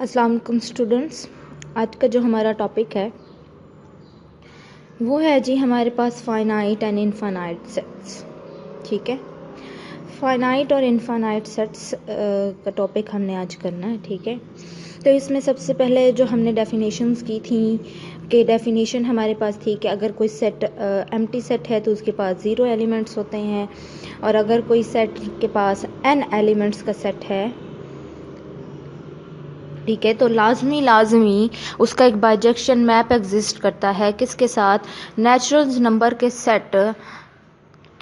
अस्सलाम वालेकुम स्टूडेंट्स। आज का जो हमारा टॉपिक है वो है जी हमारे पास फाइनाइट एंड इनफाइनाइट सेट्स। ठीक है, फाइनाइट और इनफाइनाइट सेट्स का टॉपिक हमने आज करना है। ठीक है, तो इसमें सबसे पहले जो हमने डेफिनेशंस की थी कि डेफिनेशन हमारे पास थी कि अगर कोई सेट एम्प्टी सेट है तो उसके पास 0 एलिमेंट्स होते हैं, और अगर कोई सेट के पास n एलिमेंट्स का सेट है, ठीक है, तो लाजमी उसका एक बाइजेक्शन मैप एग्जिस्ट करता है किसके साथ, नेचुरल नंबर के सेट,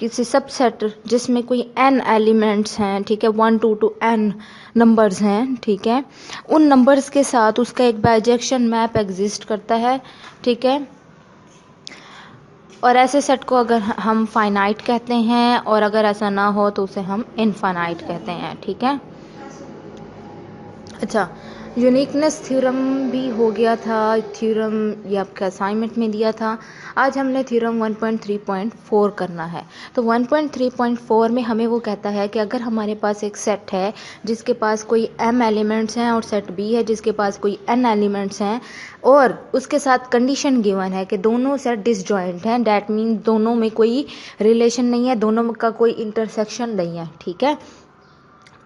किसी सबसेट जिसमें कोई n एलिमेंट्स हैं। ठीक है, 1 2 to n नंबर्स हैं। ठीक है, उन नंबर्स के साथ उसका एक बाइजेक्शन मैप एग्जिस्ट करता है। ठीक है, और ऐसे सेट को अगर हम फाइनाइट कहते हैं, और अगर ऐसा ना हो तो उसे हम इनफाइनाइट कहते हैं। ठीक है, अच्छा, यूनिकनेस थ्योरम भी हो गया था। थ्योरम ये आपका असाइनमेंट में दिया था। आज हमने थ्योरम 1.3.4 करना है। तो 1.3.4 में हमें वो कहता है कि अगर हमारे पास एक सेट है जिसके पास कोई m एलिमेंट्स हैं, और सेट B है जिसके पास कोई n एलिमेंट्स हैं, और उसके साथ कंडीशन गिवन है कि दोनों सेट डिसजॉइंट हैं, डैट मीन दोनों में कोई रिलेशन नहीं है, दोनों का कोई इंटरसेक्शन नहीं है। ठीक है,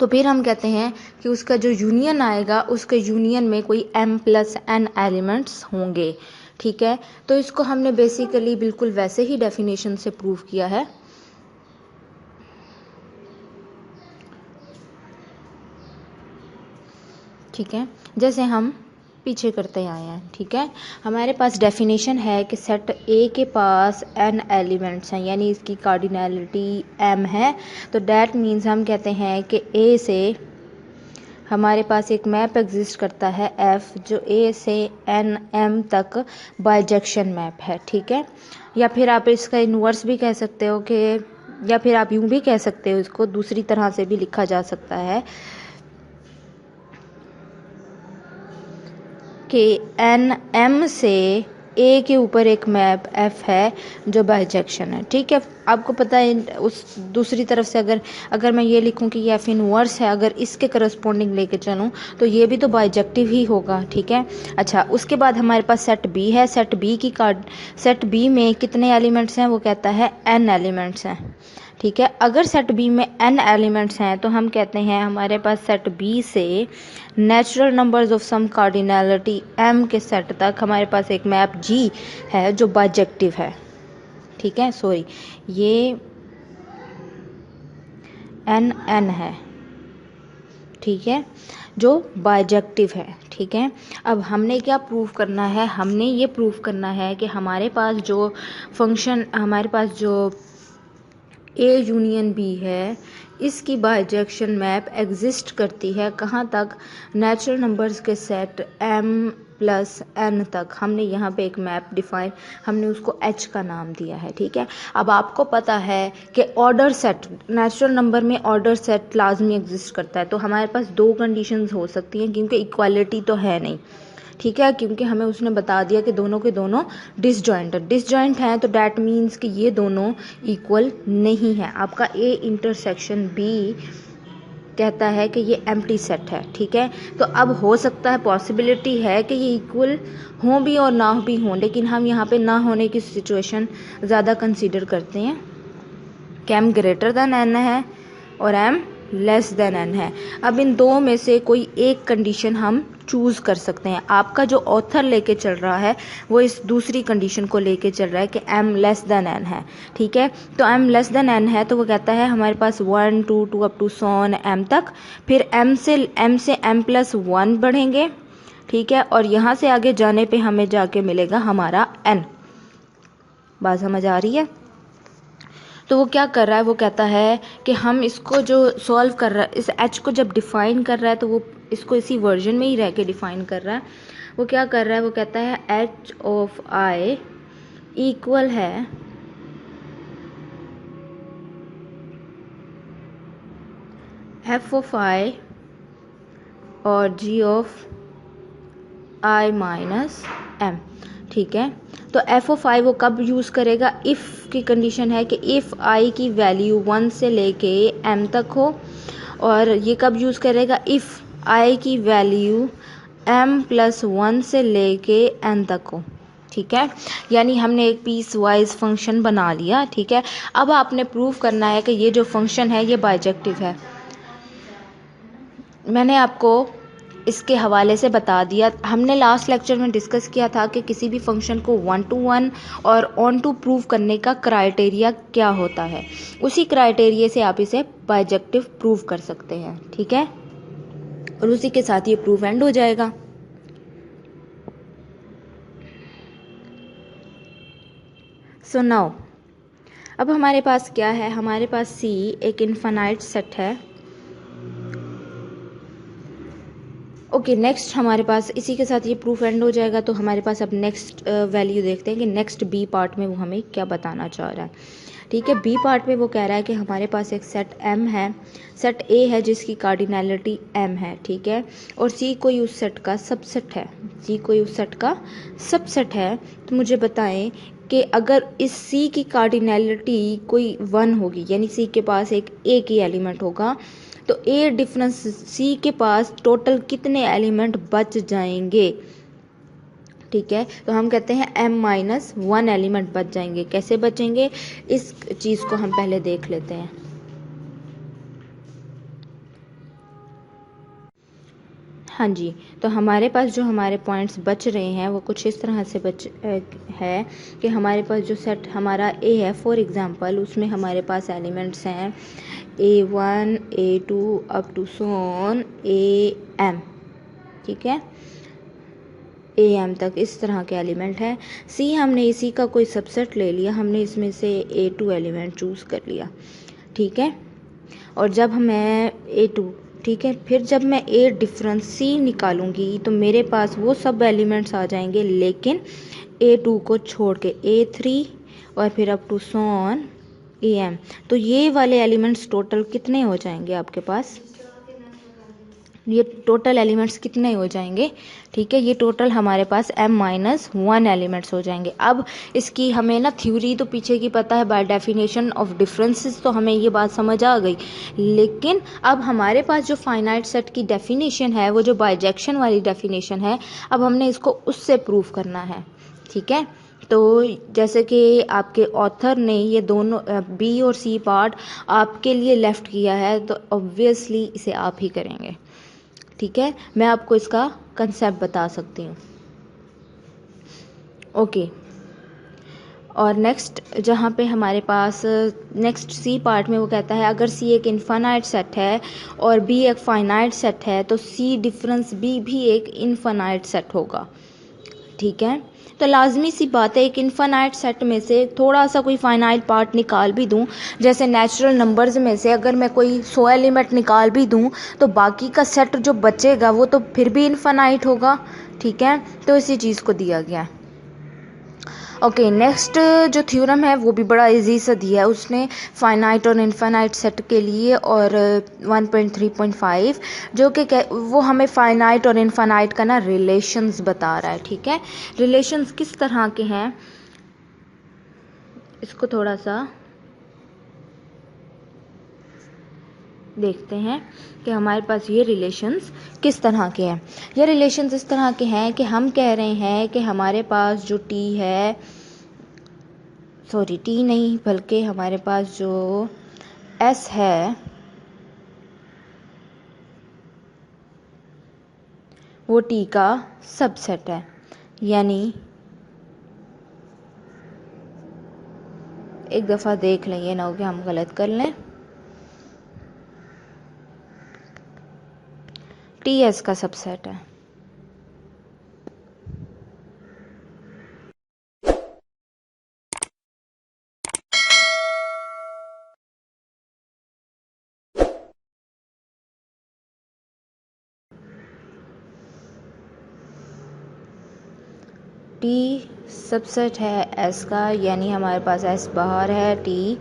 तो फिर हम कहते हैं कि उसका जो यूनियन आएगा, उसके यूनियन में कोई m+n एलिमेंट्स होंगे। ठीक है, तो इसको हमने बेसिकली बिल्कुल वैसे ही डेफिनेशन से प्रूव किया है। ठीक है, जैसे हम पीछे करते आए हैं। ठीक है, हमारे पास डेफिनेशन है कि सेट ए के पास n एलिमेंट्स हैं, यानी इसकी कार्डिनैलिटी m है। तो डैट मीन्स हम कहते हैं कि ए से हमारे पास एक मैप एग्जिस्ट करता है f, जो a से n m तक बाइजेक्शन मैप है। ठीक है, या फिर आप इसका इन्वर्स भी कह सकते हो कि, या फिर आप यूं भी कह सकते हो, इसको दूसरी तरह से भी लिखा जा सकता है कि n m से a के ऊपर एक मैप f है जो बाइजेक्शन है। ठीक है, आपको पता है उस दूसरी तरफ से अगर मैं ये लिखूं कि ये f इनवर्स है, अगर इसके करस्पॉन्डिंग लेके चलूं तो ये भी तो बाइजेक्टिव ही होगा। ठीक है, अच्छा, उसके बाद हमारे पास सेट b है। सेट b में कितने एलिमेंट्स हैं, वो कहता है n एलिमेंट्स हैं। ठीक है, अगर सेट बी में n एलिमेंट्स हैं तो हम कहते हैं हमारे पास सेट बी से natural numbers of some cardinality m के सेट तक हमारे पास एक मैप g है जो बाइजेक्टिव है। ठीक है, सॉरी, ये n है। ठीक है, जो बाइजेक्टिव है। ठीक है, अब हमने क्या प्रूफ करना है, हमने ये प्रूफ करना है कि हमारे पास जो फंक्शन, हमारे पास जो A यूनियन B है, इसकी बाइजेक्शन मैप एग्जिस्ट करती है कहाँ तक, नेचुरल नंबर्स के सेट m+n तक। हमने यहाँ पे एक मैप डिफाइन, हमने उसको H का नाम दिया है। ठीक है, अब आपको पता है कि ऑर्डर सेट, नेचुरल नंबर में ऑर्डर सेट लाजमी एग्जिस्ट करता है। तो हमारे पास दो कंडीशंस हो सकती हैं, क्योंकि इक्वालिटी तो है नहीं। ठीक है, क्योंकि हमें उसने बता दिया कि दोनों के दोनों डिसजॉइंट हैं, तो डैट मीन्स कि ये दोनों इक्वल नहीं है। आपका ए इंटरसेक्शन बी कहता है कि ये एम्प्टी सेट है। ठीक है, तो अब हो सकता है, पॉसिबिलिटी है कि ये इक्वल हों भी और ना भी हों, लेकिन हम यहाँ पे ना होने की सिचुएशन ज़्यादा कंसीडर करते हैं कि m ग्रेटर देन n है और m लेस देन n है। अब इन दो में से कोई एक कंडीशन हम चूज़ कर सकते हैं। आपका जो ऑथर लेके चल रहा है वो इस दूसरी कंडीशन को लेके चल रहा है कि m लेस देन n है। ठीक है, तो m लेस देन n है, तो वो कहता है हमारे पास 1 2 2 अप टू सॉन m तक, फिर m से m+1 बढ़ेंगे। ठीक है, और यहाँ से आगे जाने पे हमें जाके मिलेगा हमारा n। बात समझ आ रही है? तो वो क्या कर रहा है, वो कहता है कि हम इसको जो सॉल्व कर रहा है, इस h को जब डिफ़ाइन कर रहा है तो वो इसको इसी वर्जन में ही रह के डिफ़ाइन कर रहा है। वो क्या कर रहा है, वो कहता है h ऑफ i इक्वल है f ऑफ i और g of i minus m। ठीक है, तो f ऑफ i वो कब यूज़ करेगा, इफ़ की कंडीशन है कि इफ़ i की वैल्यू 1 से लेके m तक हो, और ये कब यूज़ करेगा, इफ़ i की वैल्यू m+1 से लेके n तक हो, ठीक है। यानी हमने एक पीस वाइज फंक्शन बना लिया, ठीक है। अब आपने प्रूव करना है कि ये जो फंक्शन है ये बाइजेक्टिव है। मैंने आपको इसके हवाले से बता दिया। हमने लास्ट लेक्चर में डिस्कस किया था कि किसी भी फंक्शन को 1 to 1 और ऑन टू प्रूव करने का क्राइटेरिया क्या होता है। उसी क्राइटेरिया से आप इसे बाइजेक्टिव प्रूव कर सकते हैं, ठीक है। और उसी के साथ ये प्रूफ एंड हो जाएगा। सो नाउ अब हमारे पास क्या है, हमारे पास C एक इनफाइनाइट सेट है। ओके, नेक्स्ट हमारे पास इसी के साथ ये प्रूफ एंड हो जाएगा। तो हमारे पास अब नेक्स्ट वैल्यू देखते हैं कि नेक्स्ट बी पार्ट में वो हमें क्या बताना चाह रहा है, ठीक है। बी पार्ट में वो कह रहा है कि हमारे पास एक सेट M है, सेट A है जिसकी कार्डिनैलिटी M है, ठीक है। और C कोई उस सेट का सबसेट है, C कोई उस सेट का सबसेट है। तो मुझे बताएं कि अगर इस C की कार्डिनैलिटी कोई 1 होगी, यानी C के पास एक A की एलिमेंट होगा, तो A डिफरेंस C के पास टोटल कितने एलिमेंट बच जाएंगे, ठीक है। तो हम कहते हैं m-1 एलिमेंट बच जाएंगे। कैसे बचेंगे, इस चीज़ को हम पहले देख लेते हैं। हाँ जी, तो हमारे पास जो हमारे पॉइंट्स बच रहे हैं वो कुछ इस तरह से है कि हमारे पास जो सेट हमारा A है, फॉर एग्जांपल, उसमें हमारे पास एलिमेंट्स हैं A1 A2 up to so on AM, ठीक है, AM तक इस तरह के एलिमेंट है। C हमने इसी का कोई सबसेट ले लिया, हमने इसमें से A2 एलिमेंट चूज़ कर लिया, ठीक है। और जब मैं A2, ठीक है, फिर जब मैं A डिफरेंस C निकालूंगी तो मेरे पास वो सब एलिमेंट्स आ जाएंगे, लेकिन A2 को छोड़ के A3 और फिर up to so on AM। तो ये वाले एलिमेंट्स टोटल कितने हो जाएंगे आपके पास, ये टोटल एलिमेंट्स कितने हो जाएंगे, ठीक है। ये टोटल हमारे पास m-1 एलिमेंट्स हो जाएंगे। अब इसकी हमें ना थ्योरी तो पीछे की पता है, बाय डेफिनेशन ऑफ डिफरेंसेस तो हमें ये बात समझ आ गई, लेकिन अब हमारे पास जो फाइनाइट सेट की डेफिनेशन है, वो जो बाइजेक्शन वाली डेफिनेशन है, अब हमने इसको उससे प्रूव करना है, ठीक है। तो जैसे कि आपके ऑथर ने ये दोनों B और C पार्ट आपके लिए लेफ्ट किया है, तो ऑब्वियसली इसे आप ही करेंगे, ठीक है। मैं आपको इसका कंसेप्ट बता सकती हूँ, ओके। और नेक्स्ट जहाँ पे हमारे पास नेक्स्ट C पार्ट में वो कहता है अगर C एक इनफाइनाइट सेट है और B एक फाइनाइट सेट है, तो C डिफरेंस B भी एक इनफाइनाइट सेट होगा, ठीक है। तो लाजमी सी बात है, एक इनफाइनाइट सेट में से थोड़ा सा कोई फाइनाइट पार्ट निकाल भी दूं, जैसे नेचुरल नंबर्स में से अगर मैं कोई 100 एलिमेंट निकाल भी दूं, तो बाकी का सेट जो बचेगा वो तो फिर भी इनफाइनाइट होगा, ठीक है। तो इसी चीज़ को दिया गया है, ओके। नेक्स्ट जो थ्योरम है वो भी बड़ा इजी सा दिया है उसने फाइनाइट और इनफाइनाइट सेट के लिए, और 1.3.5 जो कि वो हमें फाइनाइट और इनफाइनाइट का ना रिलेशंस बता रहा है, ठीक है। रिलेशंस किस तरह के हैं, इसको थोड़ा सा देखते हैं कि हमारे पास ये रिलेशंस किस तरह के हैं। ये रिलेशंस इस तरह के हैं कि हम कह रहे हैं कि हमारे पास जो T है, सॉरी T नहीं बल्कि हमारे पास जो S है वो T का सबसेट है। यानी एक दफ़ा देख लें, ये ना हो कि हम गलत कर लें। T S का सबसेट है, T सबसेट है S का, यानी हमारे पास S बाहर है, T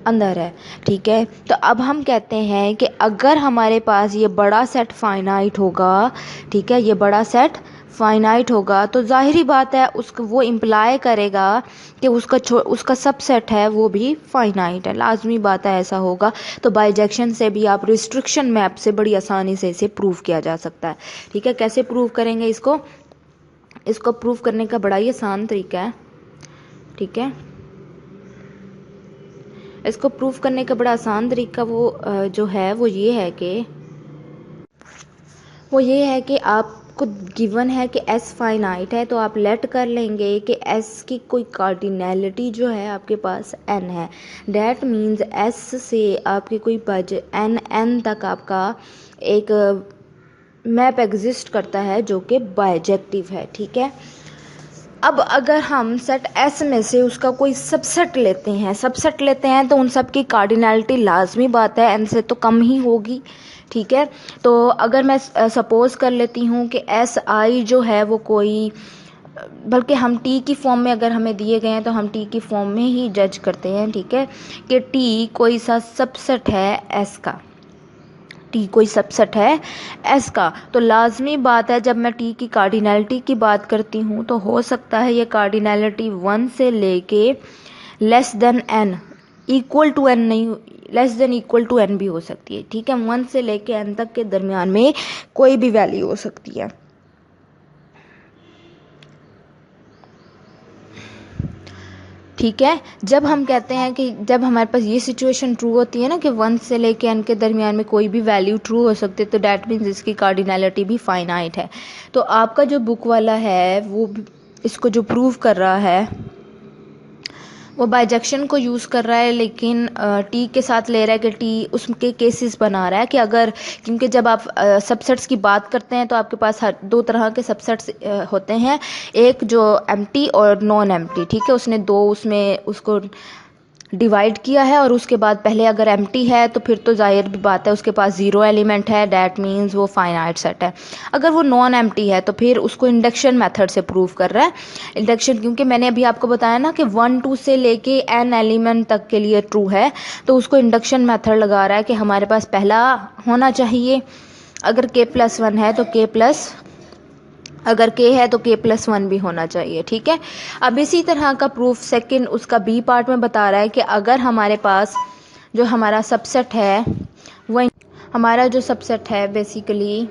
अंदर है, ठीक है। तो अब हम कहते हैं कि अगर हमारे पास ये बड़ा सेट फाइनाइट होगा, ठीक है, ये बड़ा सेट फाइनाइट होगा तो जाहिरी बात है उसको वो इम्प्लाई करेगा कि उसका सबसेट है वो भी फाइनाइट है, लाजमी बात है ऐसा होगा। तो बाइजेक्शन से भी आप रिस्ट्रिक्शन मैप से बड़ी आसानी से इसे प्रूव किया जा सकता है। ठीक है, कैसे प्रूव करेंगे इसको प्रूव करने का बड़ा ही आसान तरीका है। ठीक है, इसको प्रूव करने का बड़ा आसान तरीका जो है वो ये है कि आपको गिवन है कि S फाइनाइट है, तो आप लेट कर लेंगे कि S की कोई कार्डिनैलिटी जो है आपके पास N है। डैट मीन्स S से आपकी कोई N तक आपका एक मैप एग्जिस्ट करता है जो कि बाइजेक्टिव है। ठीक है, अब अगर हम सेट S में से उसका कोई सबसेट लेते हैं तो उन सब की कार्डिनैलिटी लाजमी बात है N से तो कम ही होगी। ठीक है, तो अगर मैं सपोज कर लेती हूँ कि SI जो है वो कोई, बल्कि हम T की फॉर्म में अगर हमें दिए गए हैं तो हम T की फॉर्म में ही जज करते हैं। ठीक है, कि T कोई सा सबसेट है S का, T कोई सबसेट है S का, तो लाजमी बात है जब मैं T की कार्डिनैलिटी की बात करती हूँ तो हो सकता है ये कार्डिनैलिटी 1 से लेके less than N, equal to N नहीं, less than equal to N भी हो सकती है। ठीक है, 1 से लेके N तक के दरमियान में कोई भी वैल्यू हो सकती है। ठीक है, जब हम कहते हैं कि जब हमारे पास ये सिचुएशन ट्रू होती है ना कि 1 से लेके N के दरमियान में कोई भी वैल्यू ट्रू हो सकती है, तो डैट मीन्स इसकी कार्डिनैलिटी भी फाइनाइट है। तो आपका जो बुक वाला है वो इसको जो प्रूव कर रहा है वो बाइजेक्शन को यूज़ कर रहा है, लेकिन T के साथ ले रहा है कि T उसके केसेस बना रहा है कि अगर, क्योंकि जब आप सबसेट्स की बात करते हैं तो आपके पास दो तरह के सबसेट्स होते हैं, एक जो एम्प्टी और नॉन एम्प्टी। ठीक है, उसने दो उसमें उसको डिवाइड किया है और उसके बाद पहले अगर एम्प्टी है तो फिर तो जाहिर भी बात है उसके पास 0 एलिमेंट है, डैट मीन्स वो फाइनाइट सेट है। अगर वो नॉन एम्प्टी है तो फिर उसको इंडक्शन मेथड से प्रूव कर रहा है। इंडक्शन, क्योंकि मैंने अभी आपको बताया ना कि 1 2 से लेके N एलिमेंट तक के लिए ट्रू है, तो उसको इंडक्शन मेथड लगा रहा है कि हमारे पास पहला होना चाहिए, अगर K+1 है तो अगर K है तो K+1 भी होना चाहिए। ठीक है, अब इसी तरह का प्रूफ सेकंड उसका B पार्ट में बता रहा है कि अगर हमारे पास जो हमारा सबसेट है वो हमारा जो सबसेट है बेसिकली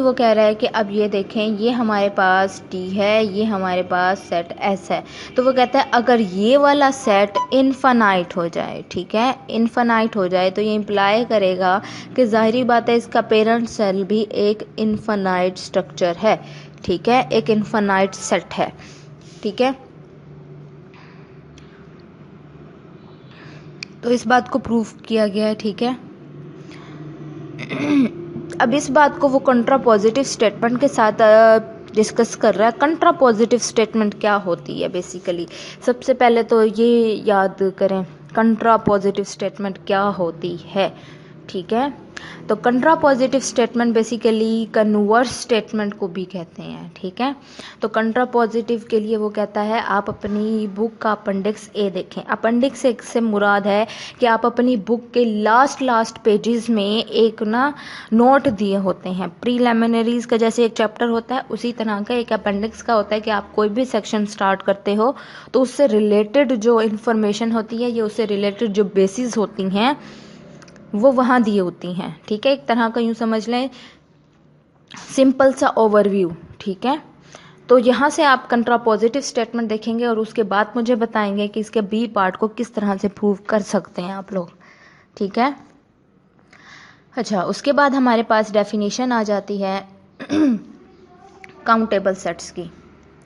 वो कह रहा है कि अब ये देखें, ये हमारे पास T है, ये हमारे पास सेट S है, तो वो कहता है अगर ये वाला सेट इनफाइनाइट हो जाए, ठीक है, इनफाइनाइट हो जाए तो ये इम्प्लाई करेगा कि जाहिरी बात है इसका पेरेंट सेल भी एक इनफाइनाइट स्ट्रक्चर है। ठीक है, एक इनफाइनाइट सेट है। ठीक है, तो इस बात को प्रूफ किया गया है। ठीक है, अब इस बात को वो कंट्रापॉजिटिव स्टेटमेंट के साथ डिस्कस कर रहा है। कंट्रापॉजिटिव स्टेटमेंट क्या होती है बेसिकली, सबसे पहले तो ये याद करें कंट्रापॉजिटिव स्टेटमेंट क्या होती है। ठीक है, तो कंट्रापॉजिटिव स्टेटमेंट बेसिकली कन्वर्स स्टेटमेंट को भी कहते हैं। ठीक है, तो कंट्रापॉजिटिव के लिए वो कहता है आप अपनी बुक का अपेंडिक्स ए देखें। अपेंडिक्स ए से मुराद है कि आप अपनी बुक के लास्ट पेजेस में एक ना नोट दिए होते हैं, प्रीलिमिनरीज का जैसे एक चैप्टर होता है उसी तरह का एक अपेंडिक्स का होता है कि आप कोई भी सेक्शन स्टार्ट करते हो तो उससे रिलेटेड जो इन्फॉर्मेशन होती है या उससे रिलेटेड जो बेसिस होती हैं वो वहाँ दी होती हैं। ठीक है, एक तरह का यूँ समझ लें सिंपल सा ओवरव्यू। ठीक है, तो यहाँ से आप कंट्रापॉजिटिव स्टेटमेंट देखेंगे और उसके बाद मुझे बताएंगे कि इसके बी पार्ट को किस तरह से प्रूव कर सकते हैं आप लोग। ठीक है, अच्छा, उसके बाद हमारे पास डेफिनेशन आ जाती है काउंटेबल सेट्स की।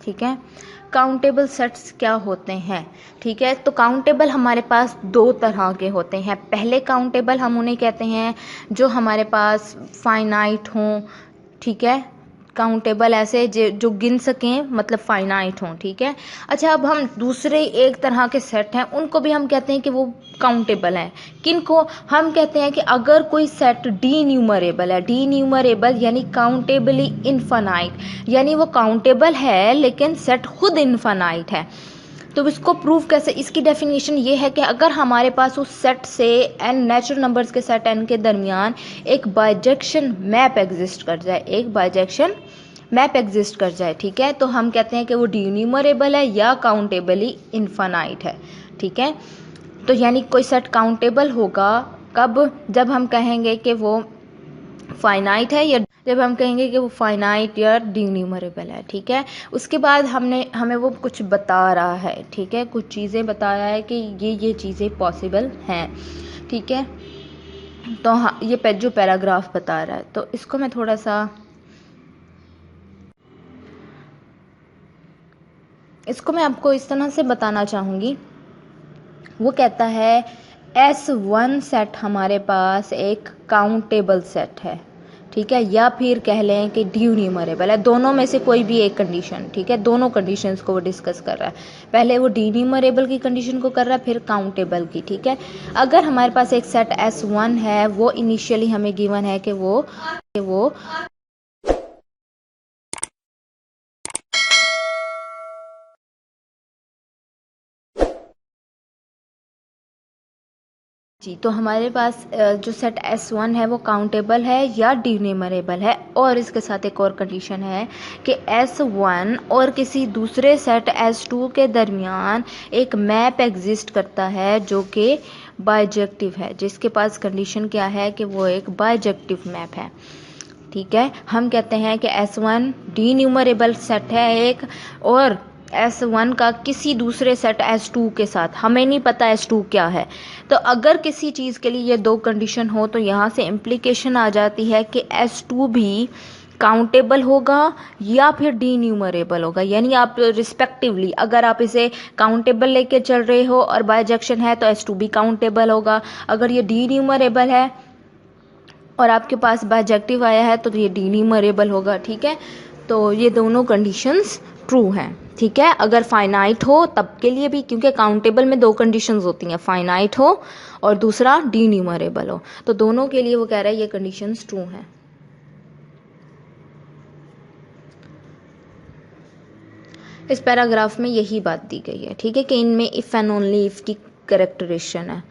ठीक है, काउंटेबल सेट्स क्या होते हैं। ठीक है, तो काउंटेबल हमारे पास दो तरह के होते हैं। पहले काउंटेबल हम उन्हें कहते हैं जो हमारे पास फाइनाइट हों। ठीक है, काउंटेबल ऐसे जो गिन सकें, मतलब फाइनाइट हों। ठीक है, अच्छा, अब हम दूसरे एक तरह के सेट हैं उनको भी हम कहते हैं कि वो काउंटेबल हैं। किनको हम कहते हैं कि अगर कोई सेट डी न्यूमरेबल है, डी न्यूमरेबल यानी काउंटेबली इनफाइनाइट, यानी वो काउंटेबल है लेकिन सेट खुद इनफाइनाइट है। तो इसको प्रूव कैसे, इसकी डेफिनेशन ये है कि अगर हमारे पास उस सेट से n नेचुरल नंबर्स के सेट n के दरमियान एक बाइजेक्शन मैप एग्जिस्ट कर जाए, एक बाइजेक्शन मैप एग्जिस्ट कर जाए, ठीक है, तो हम कहते हैं कि वो न्यूमरेबल है या काउंटेबली इन्फानाइट है, ठीक है। तो यानी कोई सेट काउंटेबल होगा कब, जब हम कहेंगे कि वो फाइनाइट है या जब हम कहेंगे कि वो फाइनाइट या न्यूमरेबल है, ठीक है। उसके बाद हमें वो कुछ बता रहा है, ठीक है, कुछ चीज़ें बता रहा है कि ये चीज़ें पॉसिबल हैं, ठीक है। तो हाँ, ये जो पैराग्राफ बता रहा है, तो इसको मैं थोड़ा सा इसको मैं आपको इस तरह से बताना चाहूँगी। वो कहता है S1 सेट हमारे पास एक काउंटेबल सेट है, ठीक है, या फिर कह लें कि न्यूमरेबल है, दोनों में से कोई भी एक कंडीशन, ठीक है। दोनों कंडीशंस को वो डिस्कस कर रहा है, पहले वो न्यूमरेबल की कंडीशन को कर रहा है, फिर काउंटेबल की, ठीक है। अगर हमारे पास एक सेट S1 है, वो इनिशियली हमें गिवन है कि वो जी, तो हमारे पास जो सेट S1 है वो काउंटेबल है या न्यूमरेबल है, और इसके साथ एक और कंडीशन है कि S1 और किसी दूसरे सेट S2 के दरमियान एक मैप एग्जिस्ट करता है जो कि बाइजेक्टिव है, जिसके पास कंडीशन क्या है कि वो एक बाइजेक्टिव मैप है, ठीक है। हम कहते हैं कि S1 न्यूमरेबल सेट है एक, और S1 का किसी दूसरे सेट S2 के साथ, हमें नहीं पता S2 क्या है, तो अगर किसी चीज़ के लिए ये दो कंडीशन हो तो यहाँ से इम्प्लीकेशन आ जाती है कि S2 भी काउंटेबल होगा या फिर न्यूमरेबल होगा, यानी आप रिस्पेक्टिवली अगर आप इसे काउंटेबल लेके चल रहे हो और बाइजेक्शन है तो S2 भी काउंटेबल होगा, अगर ये न्यूमरेबल है और आपके पास बाइजेक्टिव आया है तो ये न्यूमरेबल होगा, ठीक है। तो ये दोनों कंडीशंस ट्रू हैं, ठीक है। अगर फाइनाइट हो तब के लिए भी, क्योंकि काउंटेबल में दो कंडीशंस होती हैं, फाइनाइट हो और दूसरा न्यूमरेबल हो, तो दोनों के लिए वो कह रहा है ये कंडीशंस ट्रू हैं। इस पैराग्राफ में यही बात दी गई है, ठीक है, कि इनमें इफ़ एंड ओनली इफ़ की करेक्टरेशन है,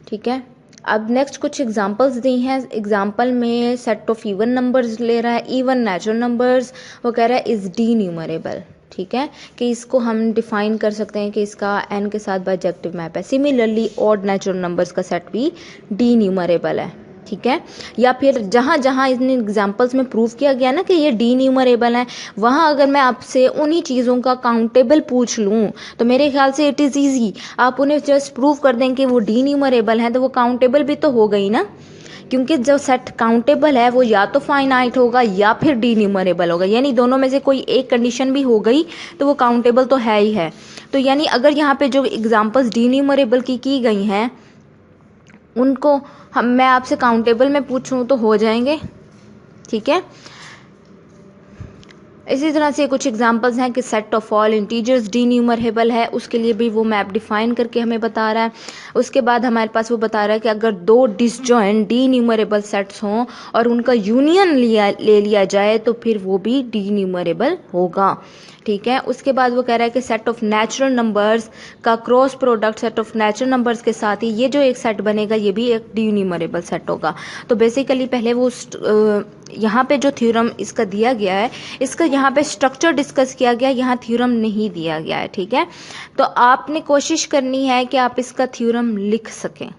ठीक है। अब नेक्स्ट कुछ एग्जांपल्स दी हैं। एग्जांपल में सेट ऑफ इवन नंबर्स ले रहा है, इवन नेचुरल नंबर्स, वो कह रहा है इज न्यूमरेबल, ठीक है, कि इसको हम डिफाइन कर सकते हैं कि इसका n के साथ बाइजेक्टिव मैप है। सिमिलरली ऑड नेचुरल नंबर्स का सेट भी न्यूमरेबल है, ठीक है। या फिर जहाँ जहाँ इन एग्जांपल्स में प्रूव किया गया ना कि ये न्यूमरेबल है, वहाँ अगर मैं आपसे उन्हीं चीज़ों का काउंटेबल पूछ लूँ तो मेरे ख्याल से इट इज़ ईजी, आप उन्हें जस्ट प्रूव कर दें कि वो न्यूमरेबल है, तो वो काउंटेबल भी तो हो गई ना, क्योंकि जो सेट काउंटेबल है वो या तो फाइनाइट होगा या फिर न्यूमरेबल होगा, यानी दोनों में से कोई एक कंडीशन भी हो गई तो वो काउंटेबल तो है ही है। तो यानी अगर यहाँ पे जो एग्जांपल्स न्यूमरेबल की गई हैं उनको मैं आपसे काउंटेबल में पूछूं तो हो जाएंगे, ठीक है। इसी तरह से कुछ एग्जांपल्स हैं कि set of all integers numerable है, उसके लिए भी वो मैप डिफाइन करके हमें बता रहा है। उसके बाद हमारे पास वो बता रहा है कि अगर दो डिसजॉइंट न्यूमरेबल सेट्स हों और उनका यूनियन ले लिया जाए तो फिर वो भी न्यूमरेबल होगा, ठीक है। उसके बाद वो कह रहा है कि सेट ऑफ नेचुरल नंबर्स का cross product set of natural numbers के साथ ही ये जो एक सेट बनेगा ये भी एक न्यूमरेबल सेट होगा। तो बेसिकली पहले वो यहाँ पे जो थ्योरम इसका दिया गया है, इसका यहाँ पे स्ट्रक्चर डिस्कस किया गया, यहाँ थ्योरम नहीं दिया गया है, ठीक है। तो आपने कोशिश करनी है कि आप इसका थ्योरम लिख सकें,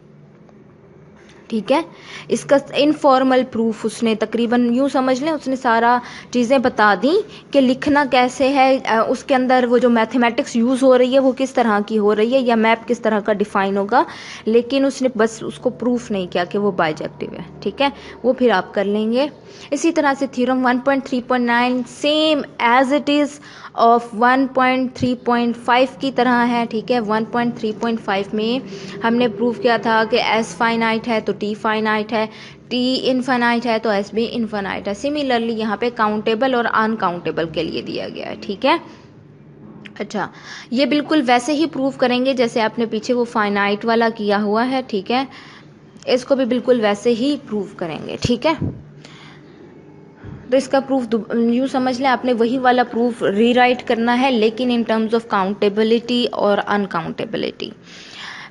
ठीक है। इसका इनफॉर्मल प्रूफ उसने तकरीबन यूँ समझ लें उसने सारा चीज़ें बता दी कि लिखना कैसे है, उसके अंदर वो जो मैथमेटिक्स यूज़ हो रही है वो किस तरह की हो रही है या मैप किस तरह का डिफाइन होगा, लेकिन उसने बस उसको प्रूफ नहीं किया कि वो बाइजेक्टिव है, ठीक है। वो फिर आप कर लेंगे। इसी तरह से theorem 1.3.9 same as it is of 1.3.5 की तरह है, ठीक है। 1.3.5 में हमने प्रूव किया था कि S फाइनाइट है तो T फाइनाइट है, T इनफाइनाइट है तो S भी इनफाइनाइट है। सिमिलरली यहाँ पे काउंटेबल और अनकाउंटेबल के लिए दिया गया है, ठीक है। अच्छा, ये बिल्कुल वैसे ही प्रूव करेंगे जैसे आपने पीछे वो फाइनाइट वाला किया हुआ है, ठीक है। इसको भी बिल्कुल वैसे ही प्रूव करेंगे, ठीक है। तो इसका प्रूफ यूँ समझ लें, आपने वही वाला प्रूफ रीराइट करना है, लेकिन इन टर्म्स ऑफ काउंटेबिलिटी और अनकाउंटेबिलिटी।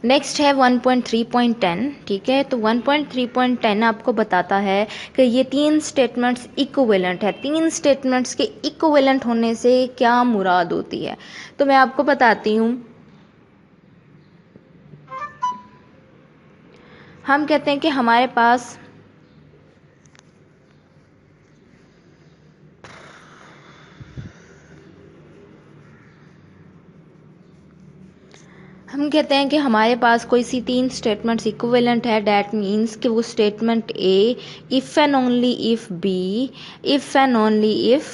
नेक्स्ट है 1.3.10, ठीक है। तो 1.3.10 आपको बताता है कि ये 3 स्टेटमेंट्स इक्विवेलेंट है। 3 स्टेटमेंट्स के इक्विवेलेंट होने से क्या मुराद होती है, तो मैं आपको बताती हूँ। हम कहते हैं कि हमारे पास कोई सी 3 स्टेटमेंट्स इक्विवेलेंट है। डैट मीन्स कि वो statement A, if and only if B, if and only if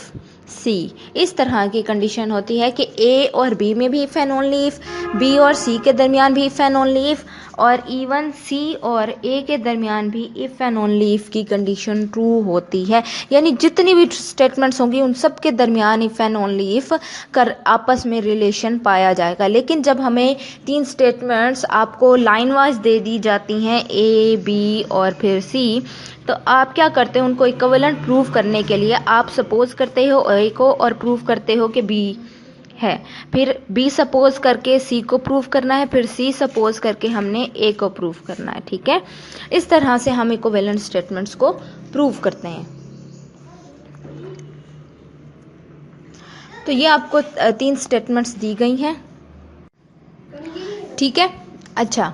C, इस तरह की कंडीशन होती है कि ए और बी में भी if and only if, B और सी के दरमियान भी इफ़ एंड ओनली इफ़, और इवन सी और ए के दरमियान भी इफ़ एंड ओनली इफ़ की कंडीशन ट्रू होती है। यानी जितनी भी स्टेटमेंट्स होंगी उन सब के दरमियान इफ़ एंड ओनली इफ़ कर आपस में रिलेशन पाया जाएगा। लेकिन जब हमें 3 स्टेटमेंट्स आपको लाइन वाइज दे दी जाती हैं, ए, बी और फिर सी, तो आप क्या करते हो, उनको इक्विवेलेंट प्रूव करने के लिए आप सपोज करते हो ए को और प्रूव करते हो कि बी है, फिर बी सपोज करके सी को प्रूव करना है, फिर सी सपोज करके हमने ए को प्रूव करना है, ठीक है। इस तरह से हम इक्विवेलेंट स्टेटमेंट्स को प्रूव करते हैं। तो ये आपको 3 स्टेटमेंट्स दी गई हैं, ठीक है। अच्छा,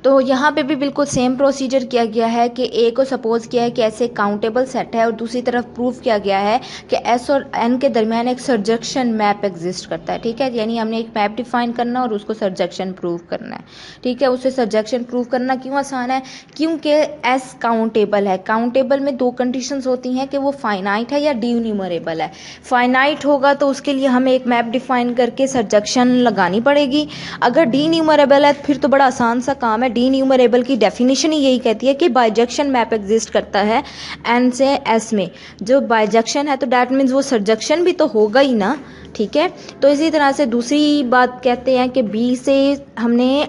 तो यहाँ पे भी बिल्कुल सेम प्रोसीजर किया गया है कि ए को सपोज किया है कि ऐसे काउंटेबल सेट है, और दूसरी तरफ प्रूफ किया गया है कि एस और एन के दरमियान एक सर्जेक्शन मैप एग्जिस्ट करता है, ठीक है। यानी हमने एक मैप डिफाइन करना और उसको सर्जेक्शन प्रूव करना है, ठीक है। उसे सर्जेक्शन प्रूव करना क्यों आसान है, क्योंकि एस काउंटेबल है। काउंटेबल में 2 कंडीशंस होती हैं कि वो फाइनाइट है या ड्यून्यूमरेबल है। फाइनाइट होगा तो उसके लिए हमें एक मैप डिफाइन करके सर्जेक्शन लगानी पड़ेगी। अगर ड्यून्यूमरेबल है फिर तो बड़ा आसान सा काम है। ड्यून्यूमरेबल की डेफिनेशन ही यही कहती है कि बाइजेक्शन मैप एग्जिस्ट करता है एन से एस में। जो बाइजेक्शन है तो डैट मीन्स वो सर्जेक्शन भी तो होगा ही ना, ठीक है। तो इसी तरह से दूसरी बात कहते हैं कि बी से हमने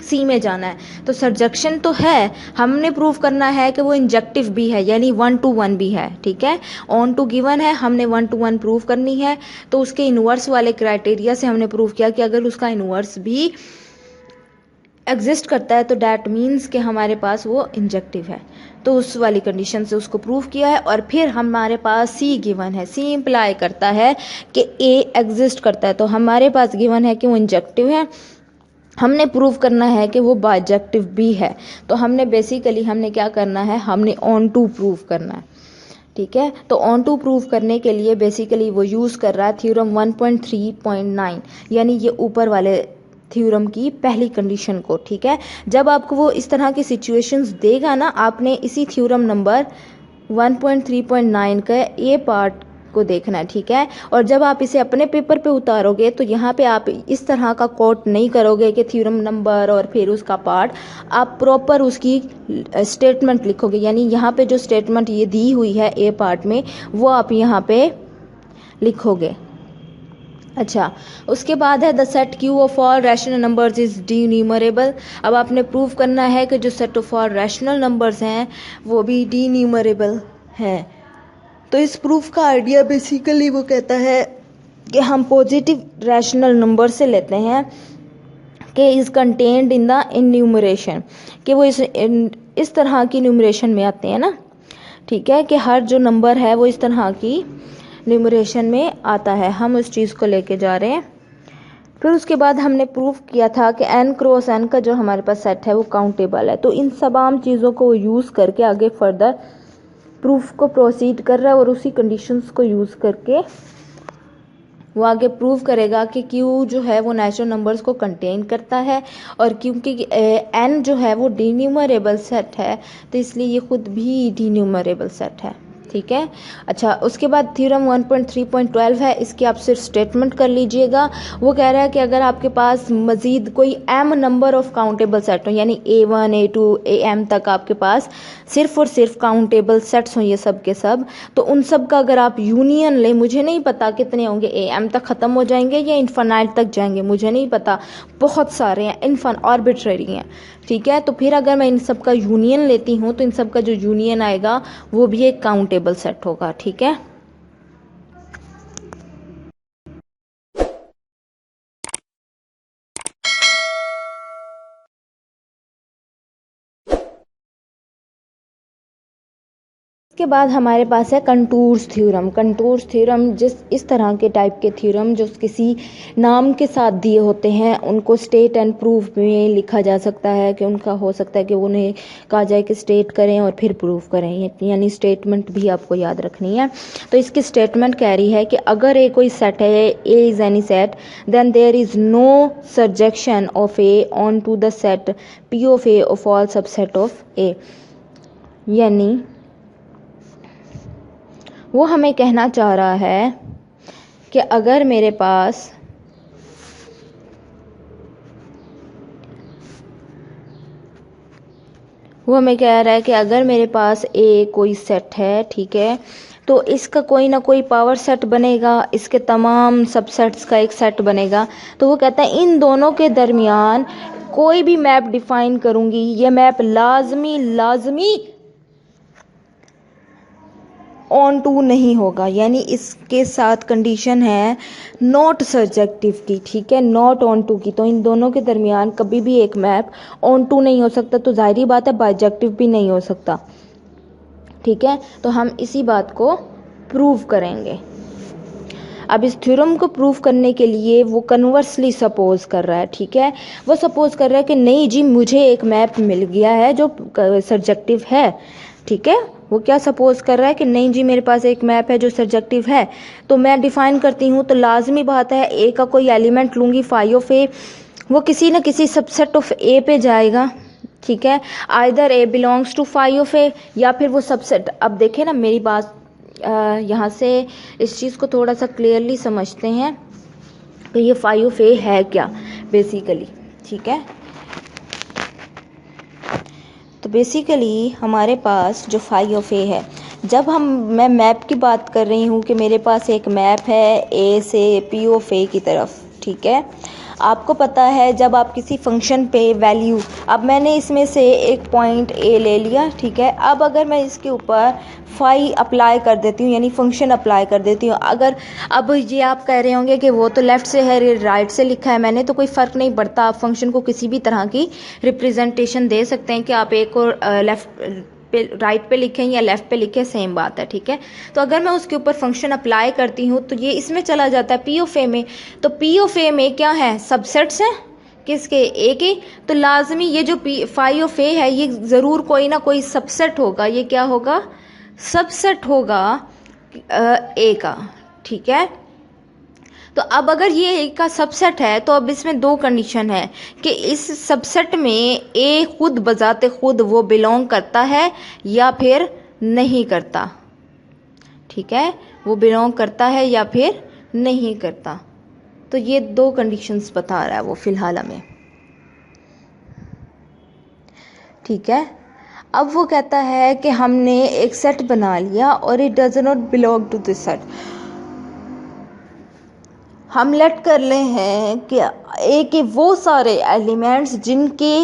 सी में जाना है, तो सर्जेक्शन तो है, हमने प्रूव करना है कि वो इंजेक्टिव भी है, यानी 1 to 1 भी है, ठीक है। ऑन टू गिवन है, हमने 1 to 1 प्रूव करनी है। तो उसके इनवर्स वाले क्राइटेरिया से हमने प्रूव किया कि अगर उसका इनवर्स भी एग्जिस्ट करता है तो डैट मीन्स कि हमारे पास वो इंजेक्टिव है। तो उस वाली कंडीशन से उसको प्रूव किया है। और फिर हमारे पास सी गिवन है। सी इम्प्लाई करता है कि ए एग्जिस्ट करता है, तो हमारे पास गिवन है कि वो इंजेक्टिव है। हमने प्रूव करना है कि वो बाइजेक्टिव भी है। तो हमने क्या करना है, हमने ऑन टू प्रूव करना है, ठीक है। तो ऑन टू प्रूव करने के लिए बेसिकली वो यूज़ कर रहा है थ्योरम 1.3.9, यानी ये ऊपर वाले थ्योरम की पहली कंडीशन को, ठीक है। जब आपको वो इस तरह की सिचुएशंस देगा ना, आपने इसी थ्योरम नंबर 1.3.9 का ए पार्ट को देखना है, ठीक है। और जब आप इसे अपने पेपर पे उतारोगे तो यहाँ पे आप इस तरह का कोट नहीं करोगे कि थ्योरम नंबर और फिर उसका पार्ट, आप प्रॉपर उसकी स्टेटमेंट लिखोगे। यानी यहाँ पे जो स्टेटमेंट ये दी हुई है ए पार्ट में, वो आप यहाँ पे लिखोगे। अच्छा, उसके बाद है the set Q of all rational numbers is D-numerable. अब आपने प्रूव करना है कि जो set of all rational numbers हैं वो भी डी-न्यूमरेबल हैं। तो इस प्रूफ का आइडिया बेसिकली वो कहता है कि हम पॉजिटिव रैशनल नंबर से लेते हैं कि is contained in the enumeration, कि वो इस तरह की न्यूमरेशन में आते हैं ना, ठीक है, कि हर जो नंबर है वो इस तरह की न्यूमरेशन में आता है। हम उस चीज़ को लेके जा रहे हैं। फिर उसके बाद हमने प्रूफ किया था कि n क्रॉस n का जो हमारे पास सेट है वो काउंटेबल है। तो इन तमाम चीज़ों को यूज़ करके आगे फर्दर प्रूफ को प्रोसीड कर रहा है, और उसी कंडीशंस को यूज़ करके वो आगे प्रूव करेगा कि Q जो है वो नेचुरल नंबर्स को कंटेन करता है, और क्योंकि n जो है वो डी-न्यूमरेबल सेट है तो इसलिए ये खुद भी डी-न्यूमरेबल सेट है, ठीक है। अच्छा, उसके बाद थ्योरम 1.3.12 है, इसकी आप सिर्फ स्टेटमेंट कर लीजिएगा। वो कह रहा है कि अगर आपके पास मज़ीद कोई m number of countable set हो, यानी A1 A2 AM तक आपके पास सिर्फ और सिर्फ काउंटेबल सेट्स हों ये सब के सब, तो उन सब का अगर आप यूनियन लें, मुझे नहीं पता कितने होंगे, AM तक ख़त्म हो जाएंगे या इन्फिनाइट तक जाएंगे, मुझे नहीं पता, बहुत सारे हैं, आर्बिट्रेरी हैं, ठीक है। तो फिर अगर मैं इन सब का यूनियन लेती हूँ तो इन सब का जो यूनियन आएगा वो भी एक काउंटेबल सेट होगा। ठीक है। इसके बाद हमारे पास है कंटूर्स थ्योरम। कंटूर्स थ्योरम इस तरह के टाइप के थ्योरम जो किसी नाम के साथ दिए होते हैं उनको स्टेट एंड प्रूफ में लिखा जा सकता है, कि उनका हो सकता है कि उन्हें कहा जाए कि स्टेट करें और फिर प्रूफ करें, यानी स्टेटमेंट भी आपको याद रखनी है। तो इसकी स्टेटमेंट कह रही है कि अगर ए कोई सेट है, A is any set, then there is no surjection of A onto the set P of A of all subset of A. यानी वो हमें कहना चाह रहा है कि अगर मेरे पास वो हमें कह रहा है कि अगर मेरे पास ए कोई सेट है, ठीक है, तो इसका कोई ना कोई पावर सेट बनेगा, इसके तमाम सबसेट्स का एक सेट बनेगा। तो वो कहता है इन दोनों के दरमियान कोई भी मैप डिफाइन करूंगी, ये मैप लाजमी ऑन टू नहीं होगा, यानी इसके साथ कंडीशन है नॉट सर्जेक्टिव की, ठीक है, नॉट ऑन टू की। तो इन दोनों के दरमियान कभी भी एक मैप ऑन टू नहीं हो सकता, तो जाहिर बात है बाइजेक्टिव भी नहीं हो सकता। ठीक है। तो हम इसी बात को प्रूव करेंगे। अब इस थ्योरम को प्रूव करने के लिए वो कन्वर्सली सपोज कर रहा है। ठीक है। वो सपोज कर रहा है कि नहीं जी, मुझे एक मैप मिल गया है जो सर्जेक्टिव है। ठीक है। वो क्या सपोज कर रहा है कि नहीं जी, मेरे पास एक मैप है जो सर्जेक्टिव है, तो मैं डिफाइन करती हूँ। तो लाजमी बात है ए का कोई एलिमेंट लूँगी, फाई ऑफ ए, वो किसी न किसी सबसेट ऑफ ए पे जाएगा। ठीक है। Either A belongs to phi of A, या फिर वो सबसेट। अब देखें ना मेरी बात, यहाँ से इस चीज़ को थोड़ा सा क्लियरली समझते हैं कि ये फाई ऑफ ए है क्या बेसिकली। ठीक है। तो बेसिकली हमारे पास जो फाई ऑफ ए है, जब मैं मैप की बात कर रही हूँ कि मेरे पास एक मैप है ए से पी ऑफ ए की तरफ। ठीक है। आपको पता है जब आप किसी फंक्शन पे वैल्यू, अब मैंने इसमें से एक पॉइंट ए ले लिया, ठीक है, अब अगर मैं इसके ऊपर फाई अप्लाई कर देती हूँ, यानी फंक्शन अप्लाई कर देती हूँ, अगर अब ये आप कह रहे होंगे कि वो तो लेफ़्ट से है, राइट से लिखा है मैंने, तो कोई फ़र्क नहीं पड़ता, आप फंक्शन को किसी भी तरह की रिप्रेजेंटेशन दे सकते हैं कि आप एक और लेफ़्ट पे राइट पे लिखें या लेफ़्ट पे लिखें, सेम बात है। ठीक है। तो अगर मैं उसके ऊपर फंक्शन अप्लाई करती हूँ तो ये इसमें चला जाता है पी ऑफ ए में। तो पी ऑफ ए में क्या है, सबसेट्स हैं किसके, ए के। तो लाजमी ये जो पी फाई ऑफ ए है ये ज़रूर कोई ना कोई सबसेट होगा। ये क्या होगा, सबसेट होगा ए का। ठीक है। तो अब अगर ये ए का सबसेट है तो अब इसमें दो कंडीशन है कि इस सबसेट में ए खुद बजाते खुद वो बिलोंग करता है या फिर नहीं करता। ठीक है। वो बिलोंग करता है या फिर नहीं करता। तो ये दो कंडीशंस बता रहा है वो फिलहाल हमें। ठीक है। अब वो कहता है कि हमने एक सेट बना लिया और it does not belong to this set. हम लेट कर ले हैं कि ए के वो सारे एलिमेंट्स जिनके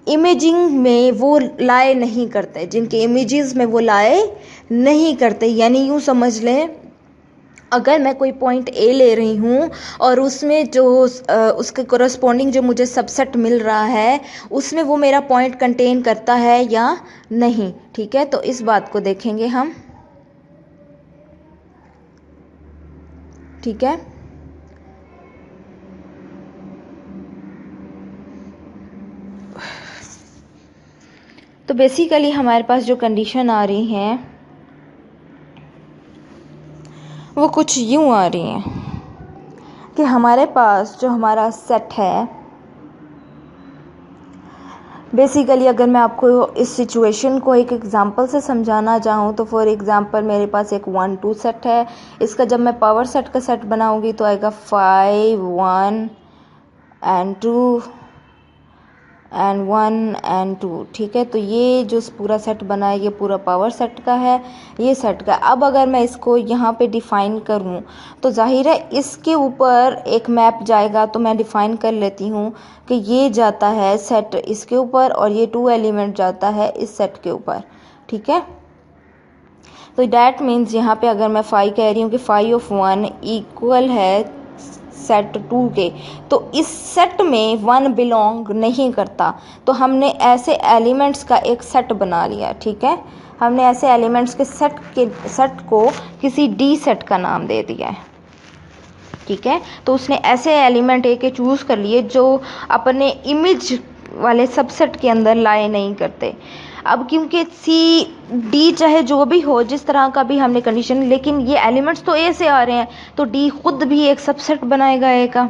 इमेजिंग में वो लाए नहीं करते, जिनके इमेजेस में वो लाए नहीं करते। यानी यूँ समझ लें, अगर मैं कोई पॉइंट ए ले रही हूँ और उसमें जो उसके कोरस्पॉन्डिंग जो मुझे सबसेट मिल रहा है उसमें वो मेरा पॉइंट कंटेन करता है या नहीं। ठीक है। तो इस बात को देखेंगे हम। ठीक है। तो बेसिकली हमारे पास जो कंडीशन आ रही हैं वो कुछ यूँ आ रही हैं कि हमारे पास जो हमारा सेट है, बेसिकली अगर मैं आपको इस सिचुएशन को एक एग्जांपल से समझाना चाहूँ तो फॉर एग्जांपल मेरे पास एक 1 2 सेट है। इसका जब मैं पावर सेट का सेट बनाऊँगी तो आएगा 5 1 and 2 एंड 1 एंड 2, ठीक है। तो ये जो पूरा सेट बना है ये पूरा पावर सेट का है, ये सेट का। अब अगर मैं इसको यहाँ पे डिफ़ाइन करूँ तो जाहिर है इसके ऊपर एक मैप जाएगा, तो मैं डिफ़ाइन कर लेती हूँ कि ये जाता है सेट इसके ऊपर और ये 2 एलिमेंट जाता है इस सेट के ऊपर, ठीक है। तो डैट मीन्स यहाँ पे अगर मैं फाई कह रही हूँ कि फाई ऑफ 1 इक्वल है सेट 2 के, तो इस सेट में 1 बिलोंग नहीं करता। तो हमने ऐसे एलिमेंट्स का एक सेट बना लिया, ठीक है। हमने ऐसे एलिमेंट्स के सेट को किसी डी सेट का नाम दे दिया है, ठीक है। तो उसने ऐसे एलिमेंट ए के चूज़ कर लिए जो अपने इमेज वाले सबसेट के अंदर लाए नहीं करते। अब क्योंकि सी डी चाहे जो भी हो, जिस तरह का भी हमने कंडीशन, लेकिन ये एलिमेंट्स तो ए से आ रहे हैं, तो डी खुद भी एक सबसेट बनाएगा ए का।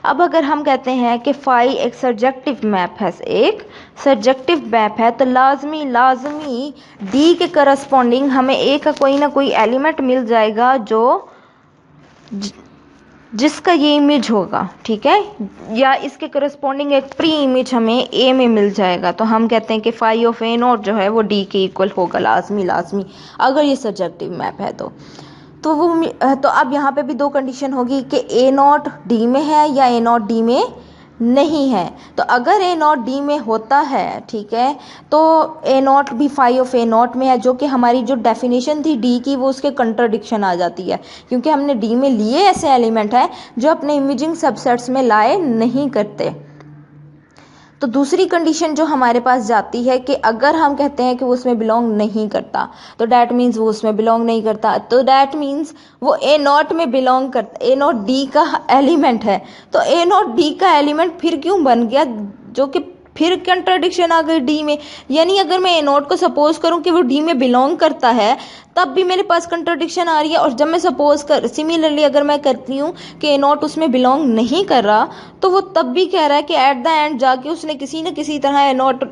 अब अगर हम कहते हैं कि फाई एक सर्जेक्टिव मैप है, एक सर्जेक्टिव मैप है, तो लाजमी डी के करस्पॉन्डिंग हमें ए का कोई ना कोई एलिमेंट मिल जाएगा जो जिसका ये इमेज होगा, ठीक है, या इसके करस्पॉन्डिंग एक प्री इमेज हमें ए में मिल जाएगा। तो हम कहते हैं कि फाई ऑफ ए नॉट जो है वो डी के इक्वल होगा लाजमी अगर ये सब्जेक्टिव मैप है तो अब यहाँ पे भी 2 कंडीशन होगी कि ए नॉट डी में है या ए नॉट डी में नहीं है। तो अगर ए नॉट डी में होता है, ठीक है, तो ए नॉट भी फाई ऑफ ए नॉट में है, जो कि हमारी जो डेफिनेशन थी डी की वो उसके कंट्राडिक्शन आ जाती है, क्योंकि हमने डी में लिए ऐसे एलिमेंट हैं जो अपने इमेजिंग सबसेट्स में लाए नहीं करते। तो दूसरी कंडीशन जो हमारे पास जाती है कि अगर हम कहते हैं कि वो उसमें बिलोंग नहीं करता, तो डैट मीन्स वो उसमें बिलोंग नहीं करता, तो डैट मीन्स वो ए नॉट में बिलोंग करता, ए नॉट डी का एलिमेंट है। तो ए नॉट डी का एलिमेंट फिर क्यों बन गया, जो कि फिर कंट्राडिक्शन आ गई डी में। यानी अगर मैं ए नॉट को सपोज करूं कि वो डी में बिलोंग करता है, तब भी मेरे पास कंट्राडिक्शन आ रही है। और जब मैं सपोज कर सिमिलरली अगर मैं करती हूँ कि ए नॉट उसमें बिलोंग नहीं कर रहा, तो वो तब भी कह रहा है कि एट द एंड जाके उसने किसी न किसी तरह ए नॉट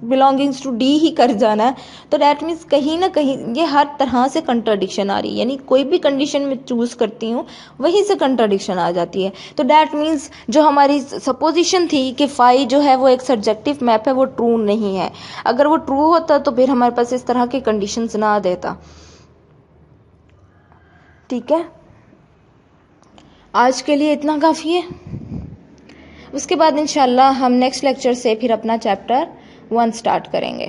बिलोंगिंग्स टू डी ही कर जाना है। तो डैट मीन्स कहीं ना कहीं ये हर तरह से कंट्राडिक्शन आ रही है, यानी कोई भी कंडीशन में चूज़ करती हूँ वहीं से कंट्राडिक्शन आ जाती है। तो डैट मीन्स जो हमारी सपोजिशन थी कि फाई जो है वो एक सब्जेक्टिव मैप है, वो ट्रू नहीं है। अगर वो ट्रू होता तो फिर हमारे पास इस तरह के कंडीशंस ना देता, ठीक है। आज के लिए इतना काफ़ी है। उसके बाद इंशाल्लाह हम नेक्स्ट लेक्चर से फिर अपना चैप्टर 1 स्टार्ट करेंगे।